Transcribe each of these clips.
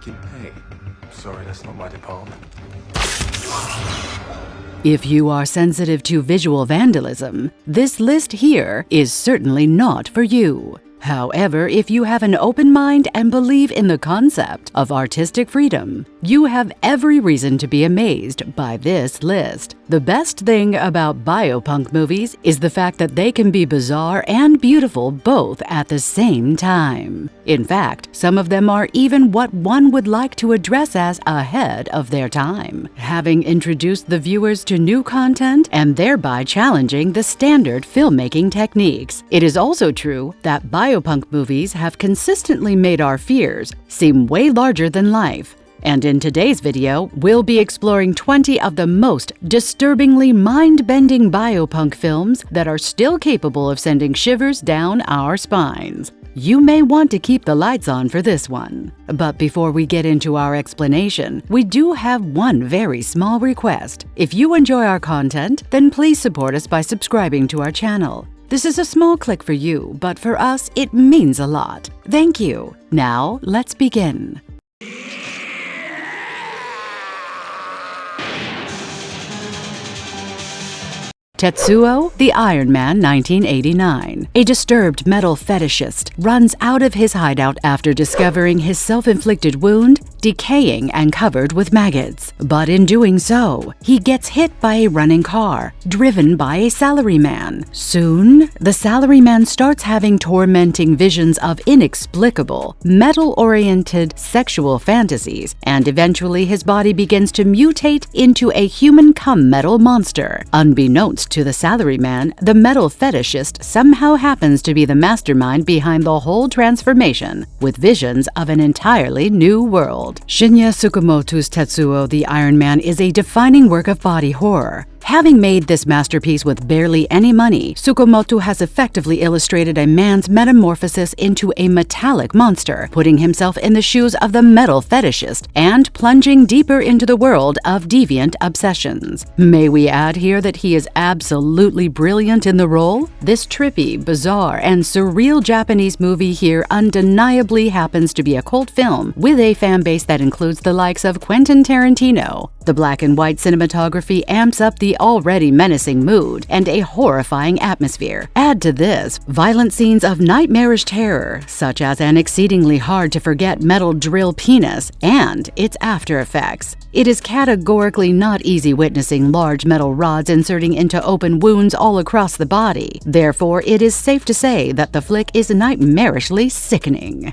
Hey, sorry, that's not my department. If you are sensitive to visual vandalism, this list here is certainly not for you. However, if you have an open mind and believe in the concept of artistic freedom, you have every reason to be amazed by this list. The best thing about biopunk movies is the fact that they can be bizarre and beautiful both at the same time. In fact, some of them are even what one would like to address as ahead of their time, having introduced the viewers to new content and thereby challenging the standard filmmaking techniques. It is also true that biopunk movies have consistently made our fears seem way larger than life. And in today's video, we'll be exploring 20 of the most disturbingly mind-bending biopunk films that are still capable of sending shivers down our spines. You may want to keep the lights on for this one. But before we get into our explanation, we do have one very small request. If you enjoy our content, then please support us by subscribing to our channel. This is a small click for you, but for us, it means a lot. Thank you. Now, let's begin. Tetsuo, the Iron Man 1989. A disturbed metal fetishist runs out of his hideout after discovering his self-inflicted wound decaying and covered with maggots. But in doing so, he gets hit by a running car, driven by a salaryman. Soon, the salaryman starts having tormenting visions of inexplicable, metal-oriented sexual fantasies, and eventually his body begins to mutate into a human-cum-metal monster. Unbeknownst to the salaryman, the metal fetishist somehow happens to be the mastermind behind the whole transformation, with visions of an entirely new world. Shinya Tsukamoto's Tetsuo the Iron Man is a defining work of body horror. Having made this masterpiece with barely any money, Tsukamoto has effectively illustrated a man's metamorphosis into a metallic monster, putting himself in the shoes of the metal fetishist and plunging deeper into the world of deviant obsessions. May we add here that he is absolutely brilliant in the role? This trippy, bizarre, and surreal Japanese movie here undeniably happens to be a cult film with a fanbase that includes the likes of Quentin Tarantino. The black and white cinematography amps up the already menacing mood and a horrifying atmosphere. Add to this violent scenes of nightmarish terror, such as an exceedingly hard-to-forget metal drill penis and its after effects. It is categorically not easy witnessing large metal rods inserting into open wounds all across the body. Therefore, it is safe to say that the flick is nightmarishly sickening.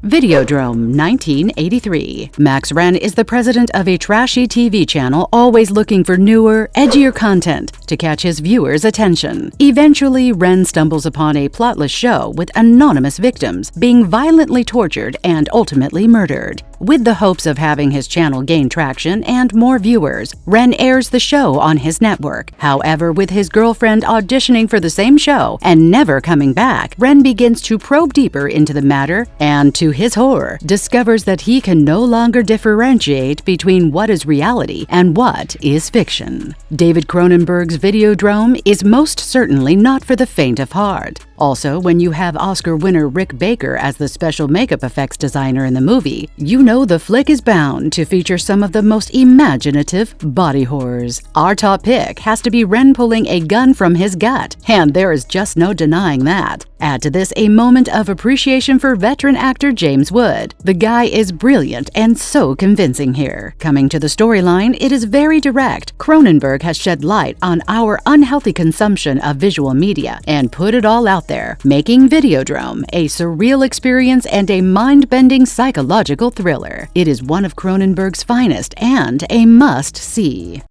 Videodrome 1983. Max Wren is the president of a trashy TV channel always looking for newer, edgier content to catch his viewers' attention. Eventually, Wren stumbles upon a plotless show with anonymous victims being violently tortured and ultimately murdered. With the hopes of having his channel gain traction and more viewers, Wren airs the show on his network. However, with his girlfriend auditioning for the same show and never coming back, Wren begins to probe deeper into the matter and, to his horror, discovers that he can no longer differentiate between what is reality and what is fiction. David Cronenberg's Videodrome is most certainly not for the faint of heart. Also, when you have Oscar winner Rick Baker as the special makeup effects designer in the movie, you know the flick is bound to feature some of the most imaginative body horrors. Our top pick has to be Wren pulling a gun from his gut, and there is just no denying that. Add to this a moment of appreciation for veteran actor James Wood. The guy is brilliant and so convincing here. Coming to the storyline, it is very direct. Cronenberg has shed light on our unhealthy consumption of visual media and put it all out there, making Videodrome a surreal experience and a mind-bending psychological thriller. It is one of Cronenberg's finest and a must-see.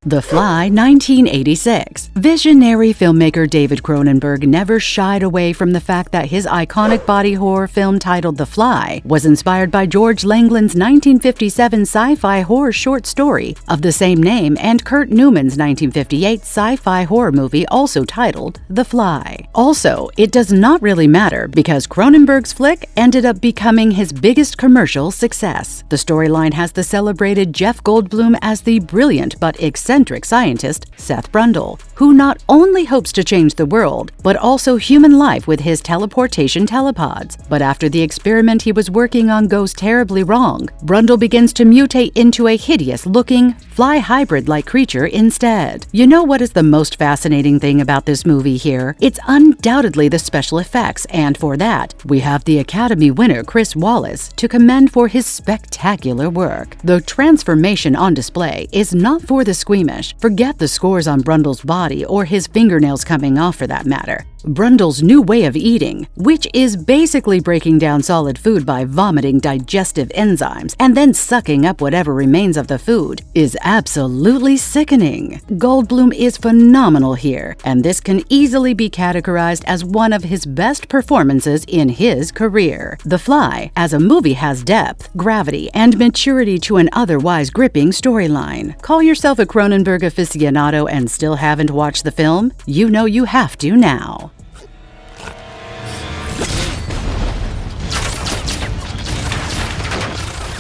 The Fly, 1986. Visionary filmmaker David Cronenberg never shied away from the fact that his iconic body horror film titled The Fly was inspired by George Langland's 1957 sci-fi horror short story of the same name and Kurt Newman's 1958 sci-fi horror movie also titled The Fly. Also, it does not really matter because Cronenberg's flick ended up becoming his biggest commercial success. The storyline has the celebrated Jeff Goldblum as the brilliant but eccentric scientist Seth Brundle, who not only hopes to change the world, but also human life with his teleportation telepods. But after the experiment he was working on goes terribly wrong, Brundle begins to mutate into a hideous-looking, fly hybrid-like creature instead. You know what is the most fascinating thing about this movie here? It's undoubtedly the special effects, and for that, we have the Academy winner Chris Wallace to commend for his spectacular work. The transformation on display is not for the squeamish. Forget the scores on Brundle's body or his fingernails coming off for that matter. Brundle's new way of eating, which is basically breaking down solid food by vomiting digestive enzymes and then sucking up whatever remains of the food, is absolutely sickening. Goldblum is phenomenal here, and this can easily be categorized as one of his best performances in his career. The Fly, as a movie, has depth, gravity, and maturity to an otherwise gripping storyline. Call yourself a Cronenberg aficionado and still haven't watched the film? You know you have to now.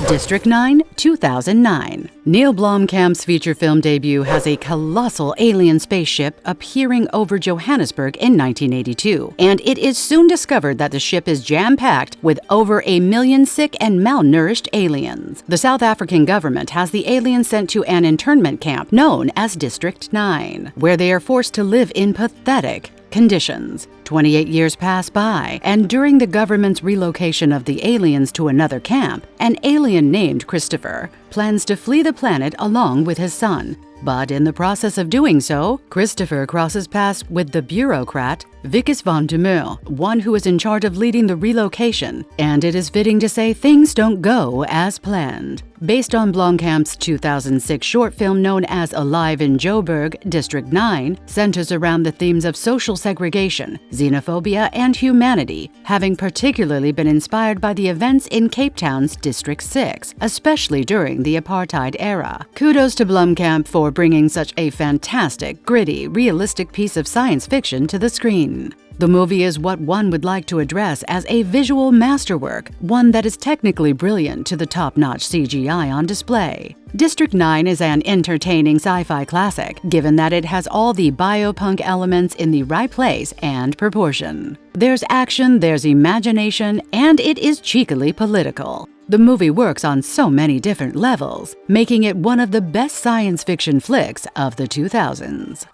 District 9, 2009. Neil Blomkamp's feature film debut has a colossal alien spaceship appearing over Johannesburg in 1982, and it is soon discovered that the ship is jam-packed with over 1 million sick and malnourished aliens. The South African government has the aliens sent to an internment camp known as District 9, where they are forced to live in pathetic conditions. 28 years pass by, and during the government's relocation of the aliens to another camp, an alien named Christopher plans to flee the planet along with his son. But in the process of doing so, Christopher crosses paths with the bureaucrat Vickers van der Merwe, one who is in charge of leading the relocation, and it is fitting to say things don't go as planned. Based on Blomkamp's 2006 short film known as Alive in Joburg, District 9 centers around the themes of social segregation, xenophobia, and humanity, having particularly been inspired by the events in Cape Town's District 6, especially during the apartheid era. Kudos to Blomkamp for bringing such a fantastic, gritty, realistic piece of science fiction to the screen. The movie is what one would like to address as a visual masterwork, one that is technically brilliant to the top-notch CGI on display. District 9 is an entertaining sci-fi classic, given that it has all the biopunk elements in the right place and proportion. There's action, there's imagination, and it is cheekily political. The movie works on so many different levels, making it one of the best science fiction flicks of the 2000s.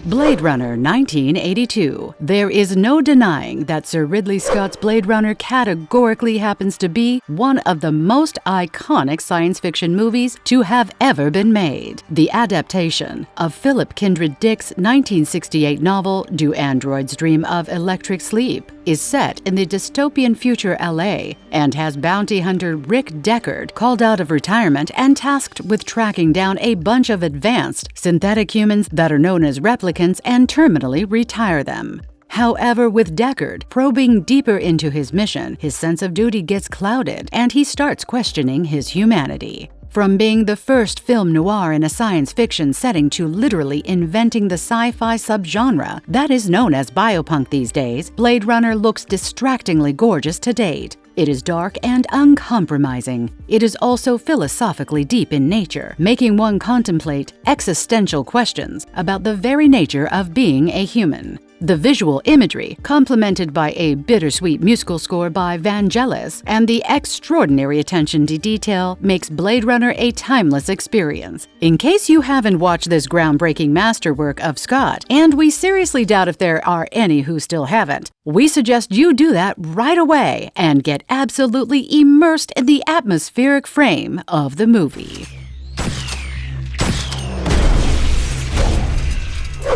Blade Runner 1982. There is no denying that Sir Ridley Scott's Blade Runner categorically happens to be one of the most iconic science fiction movies to have ever been made. The adaptation of Philip Kindred Dick's 1968 novel Do Androids Dream of Electric Sleep is set in the dystopian future LA and has bounty hunter Rick Deckard called out of retirement and tasked with tracking down a bunch of advanced synthetic humans that are known as replicants and terminally retire them. However, with Deckard probing deeper into his mission, his sense of duty gets clouded and he starts questioning his humanity. From being the first film noir in a science fiction setting to literally inventing the sci-fi subgenre that is known as biopunk these days, Blade Runner looks distractingly gorgeous to date. It is dark and uncompromising. It is also philosophically deep in nature, making one contemplate existential questions about the very nature of being a human. The visual imagery, complemented by a bittersweet musical score by Vangelis, and the extraordinary attention to detail makes Blade Runner a timeless experience. In case you haven't watched this groundbreaking masterwork of Scott, and we seriously doubt if there are any who still haven't, we suggest you do that right away and get absolutely immersed in the atmospheric frame of the movie.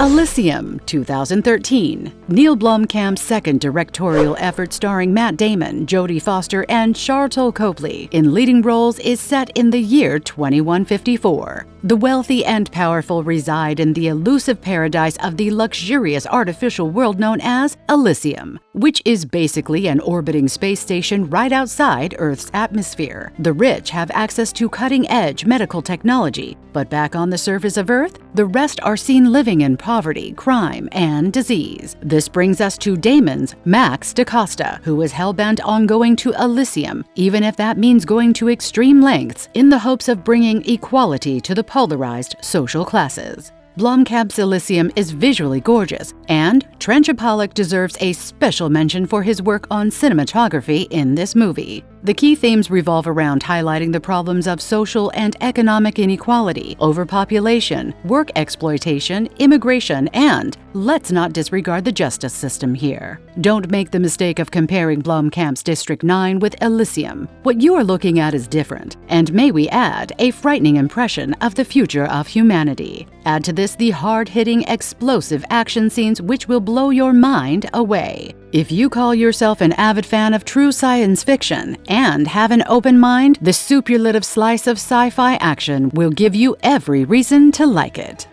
Elysium, 2013. Neil Blomkamp's second directorial effort starring Matt Damon, Jodie Foster, and Sharlto Copley in leading roles is set in the year 2154. The wealthy and powerful reside in the elusive paradise of the luxurious artificial world known as Elysium, which is basically an orbiting space station right outside Earth's atmosphere. The rich have access to cutting-edge medical technology, but back on the surface of Earth, the rest are seen living in poverty, crime, and disease. This brings us to Damon's Max DaCosta, who is hell-bent on going to Elysium, even if that means going to extreme lengths in the hopes of bringing equality to the polarized social classes. Blomkamp's Elysium is visually gorgeous, and Trench Pollock deserves a special mention for his work on cinematography in this movie. The key themes revolve around highlighting the problems of social and economic inequality, overpopulation, work exploitation, immigration, and let's not disregard the justice system here. Don't make the mistake of comparing Blomkamp's District 9 with Elysium. What you are looking at is different, and may we add, a frightening impression of the future of humanity. Add to this the hard-hitting, explosive action scenes which will blow your mind away. If you call yourself an avid fan of true science fiction and have an open mind, the superlative slice of sci-fi action will give you every reason to like it.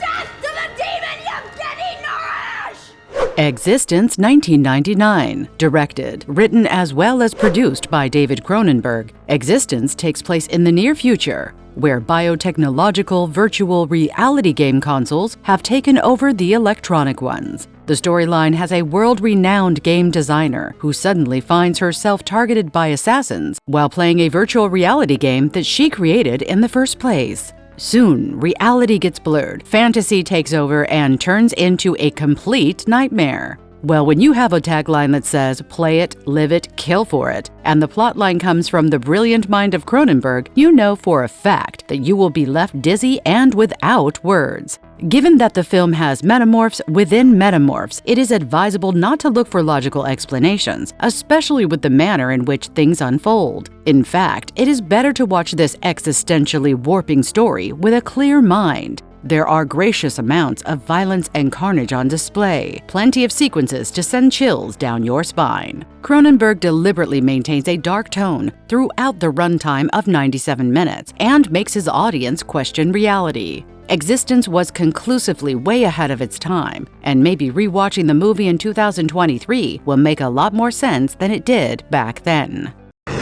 Death to the demon, Yevgeny Nourish! Existence 1999. Directed, written as well as produced by David Cronenberg, Existence takes place in the near future, where biotechnological virtual reality game consoles have taken over the electronic ones. The storyline has a world-renowned game designer who suddenly finds herself targeted by assassins while playing a virtual reality game that she created in the first place. Soon, reality gets blurred, fantasy takes over, and turns into a complete nightmare. Well, when you have a tagline that says, play it, live it, kill for it, and the plotline comes from the brilliant mind of Cronenberg, you know for a fact that you will be left dizzy and without words. Given that the film has metamorphs within metamorphs, it is advisable not to look for logical explanations, especially with the manner in which things unfold. In fact, it is better to watch this existentially warping story with a clear mind. There are gracious amounts of violence and carnage on display, plenty of sequences to send chills down your spine. Cronenberg deliberately maintains a dark tone throughout the runtime of 97 minutes and makes his audience question reality. Existence was conclusively way ahead of its time, and maybe rewatching the movie in 2023 will make a lot more sense than it did back then. You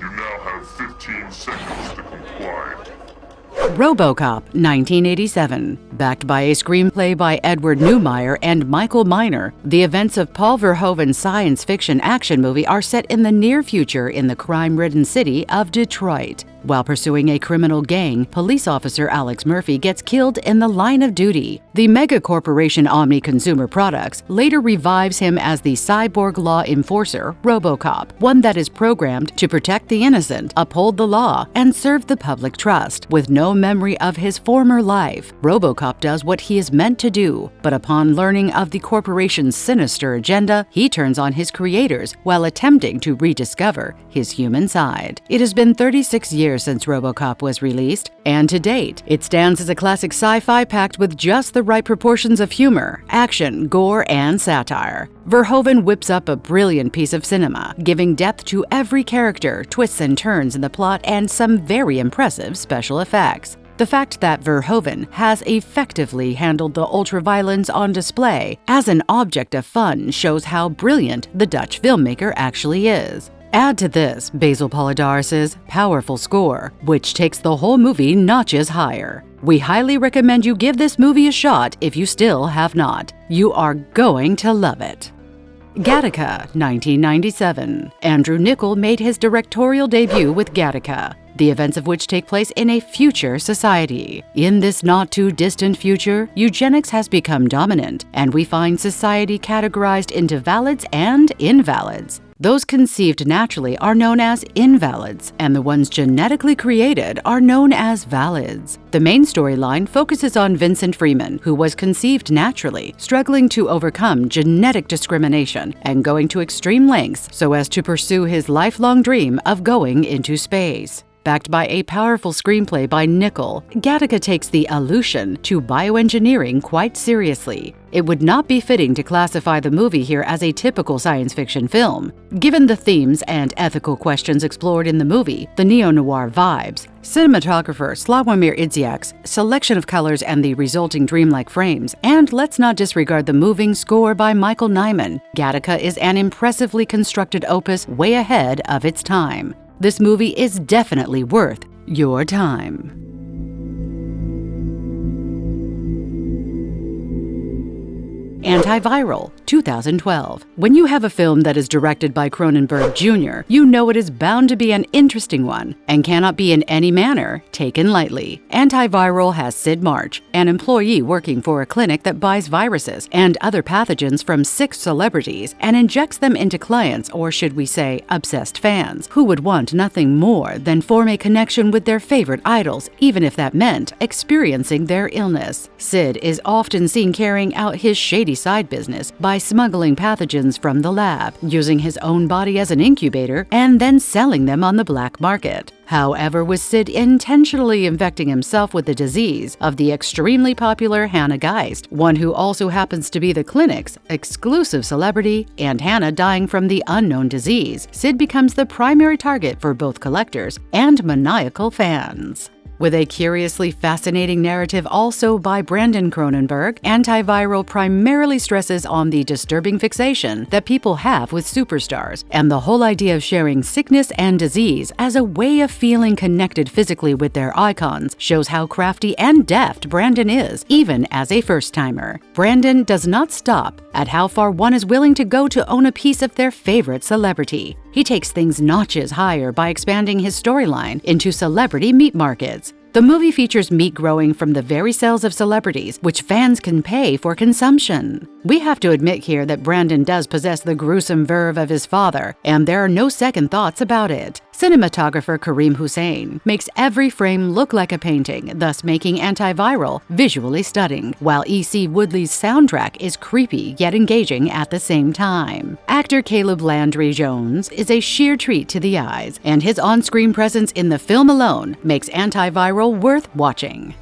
now have 15 seconds to comply. RoboCop 1987. Backed by a screenplay by Edward Neumeier and Michael Miner, the events of Paul Verhoeven's science fiction action movie are set in the near future in the crime-ridden city of Detroit. While pursuing a criminal gang, police officer Alex Murphy gets killed in the line of duty. The mega-corporation Omni Consumer Products later revives him as the cyborg law enforcer, RoboCop, one that is programmed to protect the innocent, uphold the law, and serve the public trust. With no memory of his former life, RoboCop does what he is meant to do, but upon learning of the corporation's sinister agenda, he turns on his creators while attempting to rediscover his human side. It has been 36 years since RoboCop was released, and to date, it stands as a classic sci-fi packed with just the right proportions of humor, action, gore, and satire. Verhoeven whips up a brilliant piece of cinema, giving depth to every character, twists and turns in the plot, and some very impressive special effects. The fact that Verhoeven has effectively handled the ultraviolence on display as an object of fun shows how brilliant the Dutch filmmaker actually is. Add to this Basil Poledouris's powerful score, which takes the whole movie notches higher. We highly recommend you give this movie a shot if you still have not. You are going to love it. Gataka 1997. Andrew Niccol made his directorial debut with Gataka, the events of which take place in a future society. In this not-too-distant future, eugenics has become dominant, and we find society categorized into valids and invalids. Those conceived naturally are known as invalids, and the ones genetically created are known as valids. The main storyline focuses on Vincent Freeman, who was conceived naturally, struggling to overcome genetic discrimination and going to extreme lengths so as to pursue his lifelong dream of going into space. Backed by a powerful screenplay by Nickel, Gataka takes the allusion to bioengineering quite seriously. It would not be fitting to classify the movie here as a typical science fiction film. Given the themes and ethical questions explored in the movie, the neo-noir vibes, cinematographer Sławomir Idziak's selection of colors and the resulting dreamlike frames, and let's not disregard the moving score by Michael Nyman, Gataka is an impressively constructed opus way ahead of its time. This movie is definitely worth your time. Antiviral, 2012. When you have a film that is directed by Cronenberg Jr., you know it is bound to be an interesting one and cannot be in any manner taken lightly. Antiviral has Sid March, an employee working for a clinic that buys viruses and other pathogens from 6 celebrities and injects them into clients, or should we say, obsessed fans, who would want nothing more than form a connection with their favorite idols, even if that meant experiencing their illness. Sid is often seen carrying out his shady side business by smuggling pathogens from the lab, using his own body as an incubator, and then selling them on the black market. However, with Sid intentionally infecting himself with the disease of the extremely popular Hannah Geist, one who also happens to be the clinic's exclusive celebrity, and Hannah dying from the unknown disease, Sid becomes the primary target for both collectors and maniacal fans. With a curiously fascinating narrative also by Brandon Cronenberg, Antiviral primarily stresses on the disturbing fixation that people have with superstars and the whole idea of sharing sickness and disease as a way of feeling connected physically with their icons shows how crafty and deft Brandon is, even as a first-timer. Brandon does not stop at how far one is willing to go to own a piece of their favorite celebrity. He takes things notches higher by expanding his storyline into celebrity meat markets. The movie features meat growing from the very cells of celebrities, which fans can pay for consumption. We have to admit here that Brandon does possess the gruesome verve of his father, and there are no second thoughts about it. Cinematographer Karim Hussein makes every frame look like a painting, thus making Antiviral visually stunning, while E.C. Woodley's soundtrack is creepy yet engaging at the same time. Actor Caleb Landry Jones is a sheer treat to the eyes, and his on-screen presence in the film alone makes Antiviral worth watching.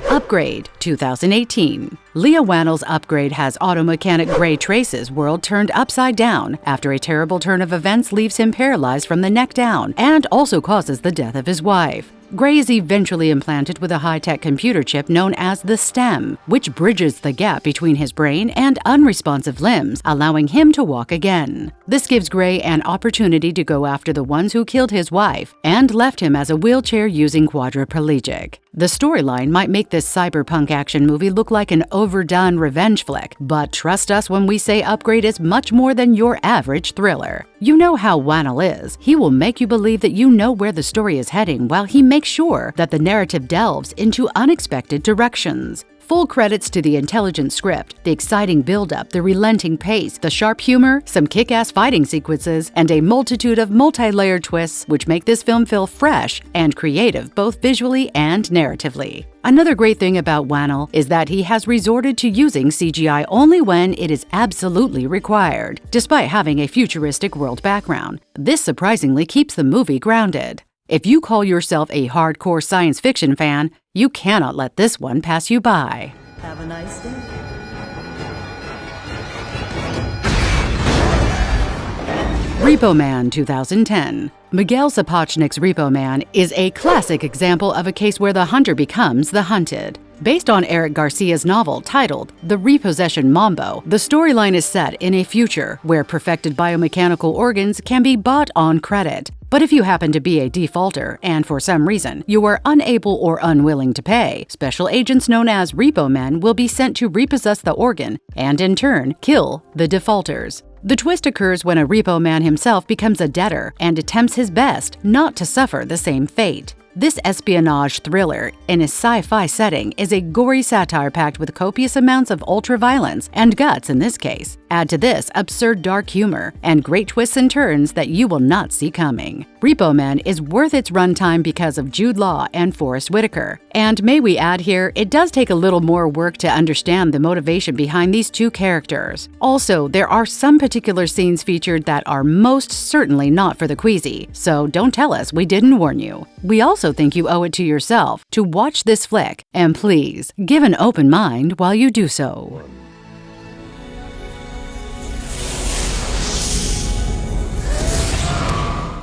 Upgrade, 2018. Leah Whannell's Upgrade has auto mechanic Gray Trace's world turned upside down after a terrible turn of events leaves him paralyzed from the neck down and also causes the death of his wife. Gray is eventually implanted with a high-tech computer chip known as the STEM, which bridges the gap between his brain and unresponsive limbs, allowing him to walk again. This gives Gray an opportunity to go after the ones who killed his wife and left him as a wheelchair-using quadriplegic. The storyline might make this cyberpunk action movie look like an overdone revenge flick, but trust us when we say Upgrade is much more than your average thriller. You know how Whannell is. He will make you believe that you know where the story is heading while he makes sure that the narrative delves into unexpected directions. Full credits to the intelligent script, the exciting build-up, the relenting pace, the sharp humor, some kick-ass fighting sequences, and a multitude of multi-layered twists which make this film feel fresh and creative both visually and narratively. Another great thing about Whannell is that he has resorted to using CGI only when it is absolutely required, despite having a futuristic world background. This surprisingly keeps the movie grounded. If you call yourself a hardcore science fiction fan, you cannot let this one pass you by. Have a nice day. Repo Man, 2010. Miguel Sapochnik's Repo Man is a classic example of a case where the hunter becomes the hunted. Based on Eric Garcia's novel titled The Repossession Mambo, the storyline is set in a future where perfected biomechanical organs can be bought on credit. But if you happen to be a defaulter and for some reason you are unable or unwilling to pay, special agents known as Repo Men will be sent to repossess the organ and in turn kill the defaulters. The twist occurs when a Repo Man himself becomes a debtor and attempts his best not to suffer the same fate. This espionage thriller in a sci-fi setting is a gory satire packed with copious amounts of ultra-violence and guts in this case. Add to this absurd dark humor and great twists and turns that you will not see coming. Repo Man is worth its runtime because of Jude Law and Forrest Whitaker. And may we add here, it does take a little more work to understand the motivation behind these two characters. Also, there are some particular scenes featured that are most certainly not for the queasy, so don't tell us we didn't warn you. We also think you owe it to yourself to watch this flick, and please, give an open mind while you do so.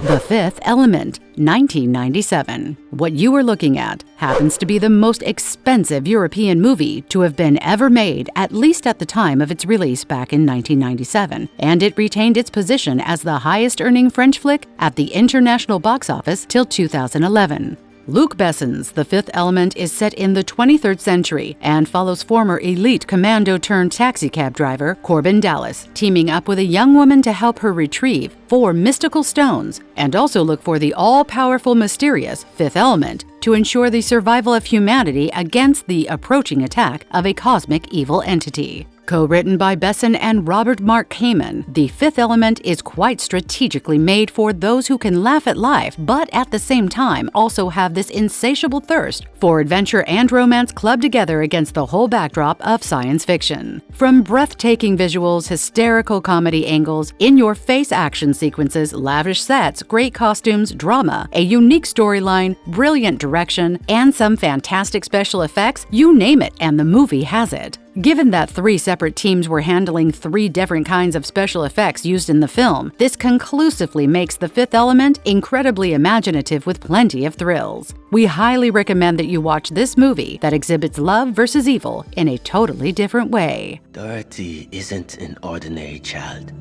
The Fifth Element, 1997. What you are looking at happens to be the most expensive European movie to have been ever made, at least at the time of its release back in 1997, and it retained its position as the highest-earning French flick at the international box office till 2011. Luc Besson's The Fifth Element is set in the 23rd century and follows former elite commando-turned-taxicab driver Corbin Dallas, teaming up with a young woman to help her retrieve 4 mystical stones and also look for the all-powerful, mysterious Fifth Element to ensure the survival of humanity against the approaching attack of a cosmic evil entity. Co-written by Besson and Robert Mark Kamen, The Fifth Element is quite strategically made for those who can laugh at life, but at the same time also have this insatiable thirst for adventure and romance clubbed together against the whole backdrop of science fiction. From breathtaking visuals, hysterical comedy angles, in-your-face action sequences, lavish sets, great costumes, drama, a unique storyline, brilliant direction, and some fantastic special effects, you name it and the movie has it. Given that 3 separate teams were handling 3 different kinds of special effects used in the film, this conclusively makes The Fifth Element incredibly imaginative with plenty of thrills. We highly recommend that you watch this movie that exhibits love versus evil in a totally different way. Dorothy isn't an ordinary child.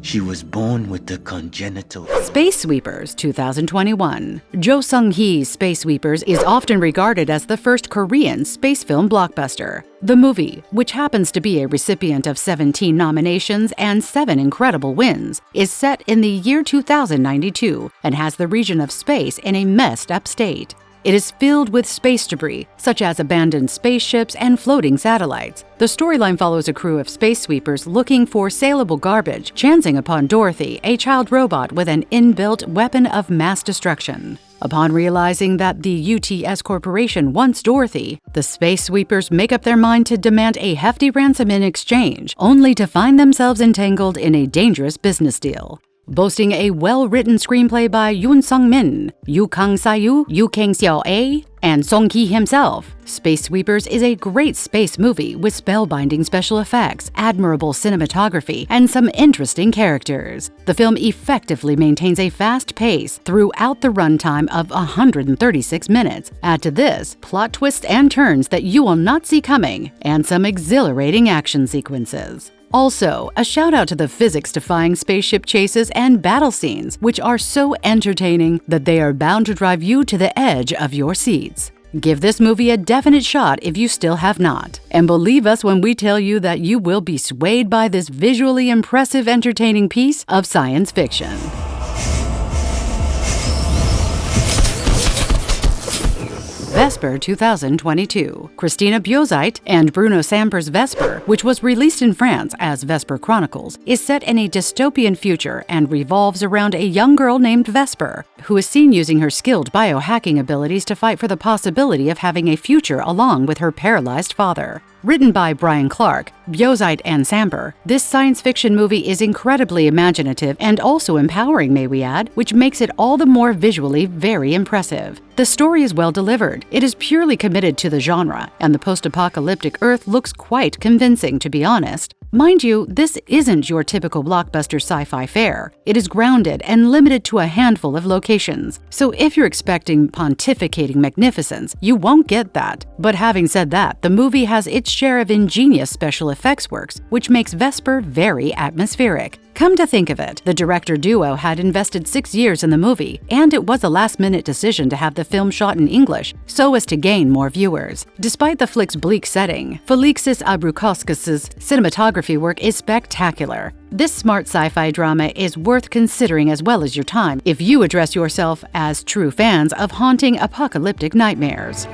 She was born with the congenital... Space Sweepers, 2021. Jo Sung-hee's Space Sweepers is often regarded as the first Korean space film blockbuster. The movie, which happens to be a recipient of 17 nominations and 7 incredible wins, is set in the year 2092 and has the region of space in a messed-up state. It is filled with space debris, such as abandoned spaceships and floating satellites. The storyline follows a crew of space sweepers looking for saleable garbage, chancing upon Dorothy, a child robot with an inbuilt weapon of mass destruction. Upon realizing that the UTS Corporation wants Dorothy, the space sweepers make up their mind to demand a hefty ransom in exchange, only to find themselves entangled in a dangerous business deal. Boasting a well-written screenplay by Yoon Sung-min, Yoo Kang-sayu, Yoo Kang-seo-a, and Song-ki himself, Space Sweepers is a great space movie with spellbinding special effects, admirable cinematography, and some interesting characters. The film effectively maintains a fast pace throughout the runtime of 136 minutes. Add to this, plot twists and turns that you will not see coming, and some exhilarating action sequences. Also, a shout out to the physics-defying spaceship chases and battle scenes, which are so entertaining that they are bound to drive you to the edge of your seats. Give this movie a definite shot if you still have not, and believe us when we tell you that you will be swayed by this visually impressive, entertaining piece of science fiction. Vesper 2022. Christina Biozeit and Bruno Samper's Vesper, which was released in France as Vesper Chronicles, is set in a dystopian future and revolves around a young girl named Vesper, who is seen using her skilled biohacking abilities to fight for the possibility of having a future along with her paralyzed father. Written by Brian Clark, Biozeit and Samper, this science fiction movie is incredibly imaginative and also empowering, may we add, which makes it all the more visually very impressive. The story is well delivered. It is purely committed to the genre, and the post-apocalyptic Earth looks quite convincing, to be honest. Mind you, this isn't your typical blockbuster sci-fi fare. It is grounded and limited to a handful of locations. So if you're expecting pontificating magnificence, you won't get that. But having said that, the movie has its share of ingenious special effects works, which makes Vesper very atmospheric. Come to think of it, the director duo had invested 6 years in the movie, and it was a last-minute decision to have the film shot in English so as to gain more viewers. Despite the flick's bleak setting, Felixis Abrukauskas' cinematography work is spectacular. This smart sci-fi drama is worth considering as well as your time if you address yourself as true fans of haunting apocalyptic nightmares.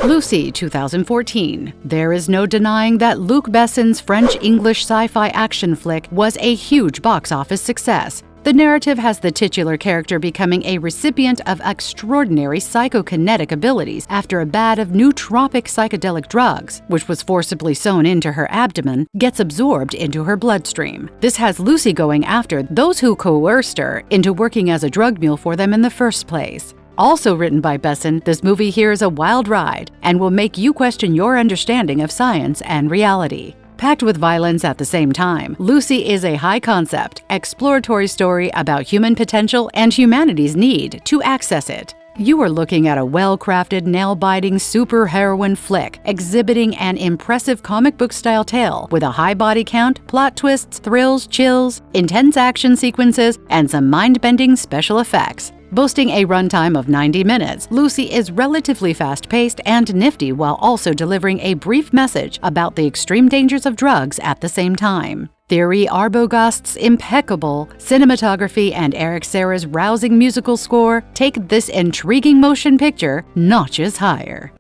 Lucy, 2014. There is no denying that Luc Besson's French-English sci-fi action flick was a huge box office success. The narrative has the titular character becoming a recipient of extraordinary psychokinetic abilities after a bat of nootropic psychedelic drugs, which was forcibly sewn into her abdomen, gets absorbed into her bloodstream. This has Lucy going after those who coerced her into working as a drug mule for them in the first place. Also written by Besson, this movie here is a wild ride and will make you question your understanding of science and reality. Packed with violence at the same time, Lucy is a high-concept, exploratory story about human potential and humanity's need to access it. You are looking at a well-crafted, nail-biting super-heroine flick exhibiting an impressive comic book-style tale with a high body count, plot twists, thrills, chills, intense action sequences, and some mind-bending special effects. Boasting a runtime of 90 minutes, Lucy is relatively fast-paced and nifty while also delivering a brief message about the extreme dangers of drugs at the same time. Thierry Arbogast's impeccable cinematography and Eric Serra's rousing musical score take this intriguing motion picture notches higher.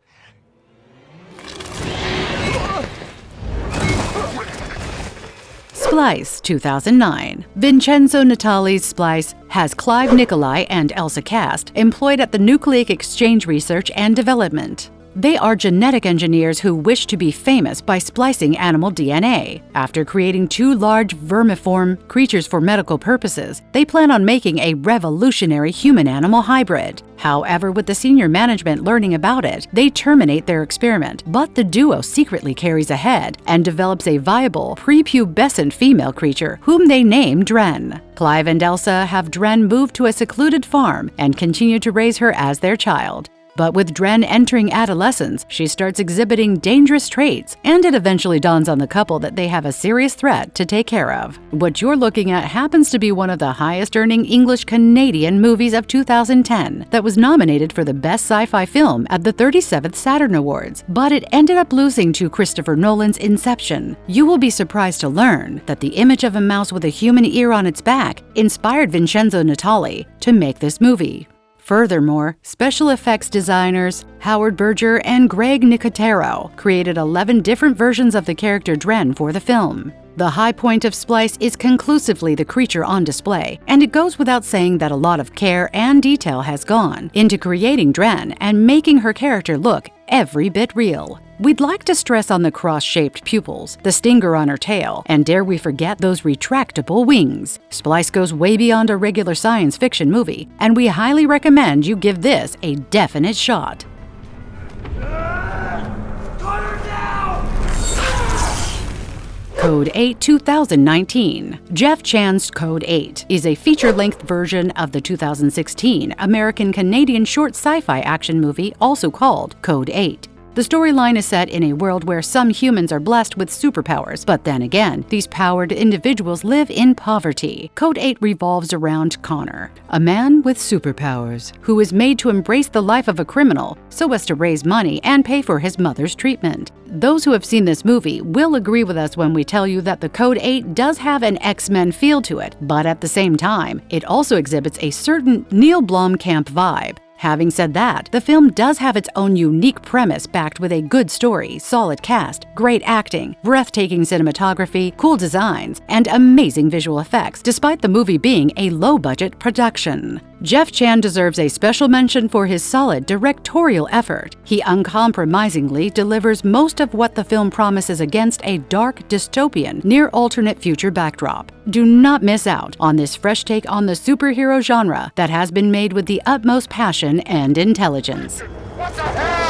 Splice, 2009. Vincenzo Natali's Splice has Clive Nicolai and Elsa Cast employed at the Nucleic Exchange Research and Development. They are genetic engineers who wish to be famous by splicing animal DNA. After creating 2 large vermiform creatures for medical purposes, they plan on making a revolutionary human-animal hybrid. However, with the senior management learning about it, they terminate their experiment, but the duo secretly carries ahead and develops a viable, prepubescent female creature whom they name Dren. Clive and Elsa have Dren move to a secluded farm and continue to raise her as their child. But with Dren entering adolescence, she starts exhibiting dangerous traits, and it eventually dawns on the couple that they have a serious threat to take care of. What you're looking at happens to be one of the highest-earning English-Canadian movies of 2010 that was nominated for the Best Sci-Fi Film at the 37th Saturn Awards, but it ended up losing to Christopher Nolan's Inception. You will be surprised to learn that the image of a mouse with a human ear on its back inspired Vincenzo Natali to make this movie. Furthermore, special effects designers Howard Berger and Greg Nicotero created 11 different versions of the character Dren for the film. The high point of Splice is conclusively the creature on display, and it goes without saying that a lot of care and detail has gone into creating Dren and making her character look every bit real. We'd like to stress on the cross-shaped pupils, the stinger on her tail, and dare we forget those retractable wings. Splice goes way beyond a regular science fiction movie, and we highly recommend you give this a definite shot. Code 8 2019. Jeff Chan's Code 8 is a feature-length version of the 2016 American-Canadian short sci-fi action movie also called Code 8. The storyline is set in a world where some humans are blessed with superpowers, but then again, these powered individuals live in poverty. Code 8 revolves around Connor, a man with superpowers who is made to embrace the life of a criminal so as to raise money and pay for his mother's treatment. Those who have seen this movie will agree with us when we tell you that the Code 8 does have an X-Men feel to it, but at the same time, it also exhibits a certain Neil Blomkamp vibe. Having said that, the film does have its own unique premise backed with a good story, solid cast, great acting, breathtaking cinematography, cool designs, and amazing visual effects, despite the movie being a low-budget production. Jeff Chan deserves a special mention for his solid directorial effort. He uncompromisingly delivers most of what the film promises against a dark, dystopian, near-alternate future backdrop. Do not miss out on this fresh take on the superhero genre that has been made with the utmost passion and intelligence. What the hell?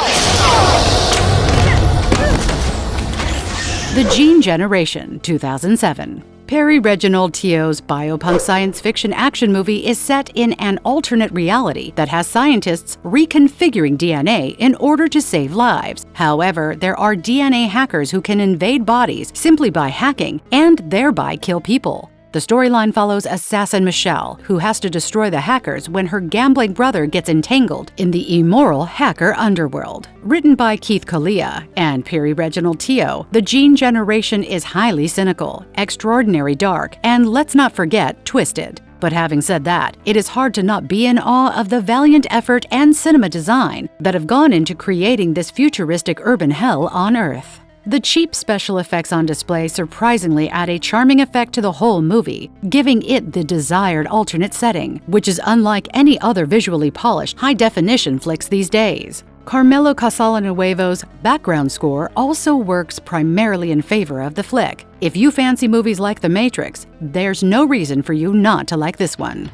The Gene Generation, 2007. Perry Reginald Teo's biopunk science fiction action movie is set in an alternate reality that has scientists reconfiguring DNA in order to save lives. However, there are DNA hackers who can invade bodies simply by hacking and thereby kill people. The storyline follows assassin Michelle, who has to destroy the hackers when her gambling brother gets entangled in the immoral hacker underworld. Written by Keith Kalia and Perry Reginald Teo, The Gene Generation is highly cynical, extraordinary dark, and let's not forget, twisted. But having said that, it is hard to not be in awe of the valiant effort and cinema design that have gone into creating this futuristic urban hell on Earth. The cheap special effects on display surprisingly add a charming effect to the whole movie, giving it the desired alternate setting, which is unlike any other visually polished, high-definition flicks these days. Carmelo Casanuevo's background score also works primarily in favor of the flick. If you fancy movies like The Matrix, there's no reason for you not to like this one.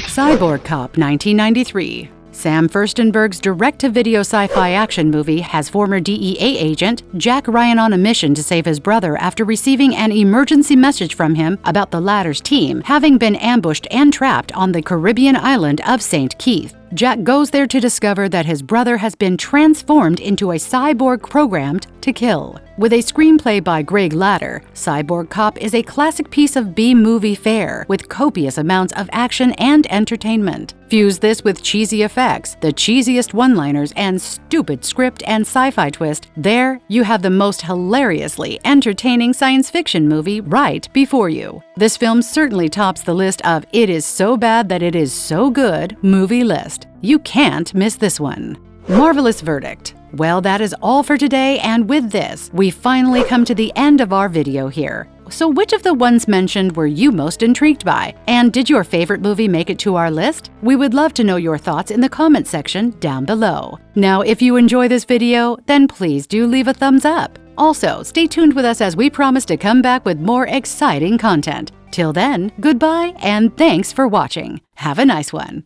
Cyborg Cop 1993. Sam Furstenberg's direct-to-video sci-fi action movie has former DEA agent Jack Ryan on a mission to save his brother after receiving an emergency message from him about the latter's team having been ambushed and trapped on the Caribbean island of St. Keith. Jack goes there to discover that his brother has been transformed into a cyborg programmed to kill. With a screenplay by Greg Latter, Cyborg Cop is a classic piece of B-movie fare with copious amounts of action and entertainment. Fuse this with cheesy effects, the cheesiest one-liners, and stupid script and sci-fi twist, there you have the most hilariously entertaining science fiction movie right before you. This film certainly tops the list of "it is so bad that it is so good" movie list. You can't miss this one. Marvelous verdict. Well, that is all for today, and with this, we finally come to the end of our video here. So which of the ones mentioned were you most intrigued by? And did your favorite movie make it to our list? We would love to know your thoughts in the comment section down below. Now, if you enjoy this video, then please do leave a thumbs up. Also, stay tuned with us as we promise to come back with more exciting content. Till then, goodbye and thanks for watching. Have a nice one.